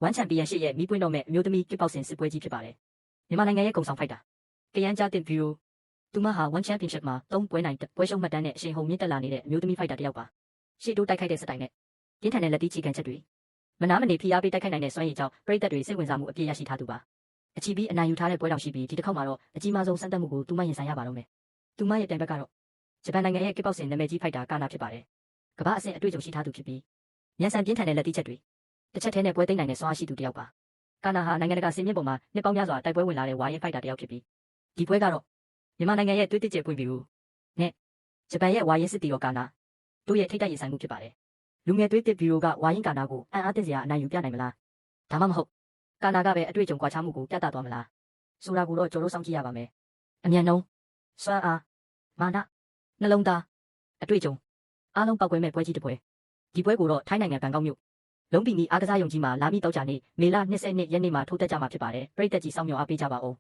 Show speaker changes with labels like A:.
A: ဝမ်းချန်ပီယံရှစ်ရဲ့မီးပွင့်တော့မဲ့အမျိုးသမီးကစ်ပေါက်စင်စစ်ပွဲကြီးဖြစ်ပါတယ်မြန်မာနိုင်ငံရဲ့ကုံဆောင်ဖိုက်တာကရန်ကြားတင်ဗီဒီယိုသူမဟာဝမ်ချန်ပီယံရှစ်မှာ3ပွဲနိုင်ပွဲရှုံးမှတ်တမ်းနဲ့အရှိန်ဟုန်မြင့်တက်လာနေတဲ့အမျိုးသမီးဖိုက်တာတစ်ယောက်ပါရှေ့တိုးတိုက်ခိုက်တဲ့စတိုင်နဲ့ပြင်းထန်တဲ့လက်တီးချီကန်ချက်တွေမနာမနေဖိအားပေးတိုက်ခိုက်နိုင်တဲ့စွမ်းရည်ကြောင့်ပရိသတ်တွေစိတ်ဝင်စားမှုအပြည့်ရရှိထားသူပါအချီပြီးအနိုင်ယူထားတဲ့ပွဲတော်ရှိပြီးဒီတစ်ခေါက်မှာတော့အကြီးမားဆုံးစမ်းသပ်မှုကိုသူမရင်ဆိုင်ရပါတော့မယ်သူမရဲ့ပြိုင်ဘက်ကတော့ဂျပန်နိုင်ငံရဲ့ကစ်ပေါက်စင်နာမည်ကြီးဖိုက်တာကာနာဖြစ်ပါတယ်ကမ္ဘာအဆင့်အတွေ့အကြုံရှိထားသူဖြစ်ပြီးမြန်ဆန်ပြင်းထန်တဲ့လက်တီးချက်တွေတစ်ချက်တည်းနဲ့ပွဲသိမ်းနိုင်တဲ့စွမ်းအားရှိသူတစ်ယောက်ပါကာနာဟာနိုင်ငံတကာစင်မြင့်ပေါ်မှာနှစ်ပေါင်းများစွာတိုက်ပွဲဝင်လာတဲ့ဝါရင်ဖိုက်တာတစ်ယောက်ဖြစ်ပြီးဒီပွဲကတော့မြန်မာနိုင်ငံရဲ့သွေးတစ်ကျပွင့်ပြီးဦးနဲ့ဂျပန်ရဲ့ဝါရင်စစ်တီရောကာနာတို့ရဲ့ထိတ်တိုက်ရင်ဆိုင်မှုဖြစ်ပါတယ်လူငယ်သွေးတစ်ဗီဒီယိုကဝါရင်ကာနာကိုအံ့အားသင့်စရာအနိုင်ယူပြနိုင်မလားဒါမှမဟုတ်ကာနာကပဲအတွေ့အကြုံကွာခြားမှုကိုပြသသွားမလားဆိုတာကိုတော့ကျွန်တော်တို့စောင့်ကြည့်ရပါမယ်အမြန်နှုံးစွမ်းအားမာနနှလုံးသားအတွေ့အကြုံအားလုံးပောက်ကွဲမဲ့ပွဲကြီးတစ်ပွဲဒီပွဲကိုတော့ထိုင်းနိုင်ငံဘန်ကောက်မြို့လုံးပီနီအားကစားရုံကြီးမှာလာမည့်တောက်ကြနေ့မေလ22ရက်နေ့မှာထိုးတက်ကြမှာဖြစ်ပါတယ်ပြည်သက်ကြီးစောင့်မျှော်အားပေးကြပါဦး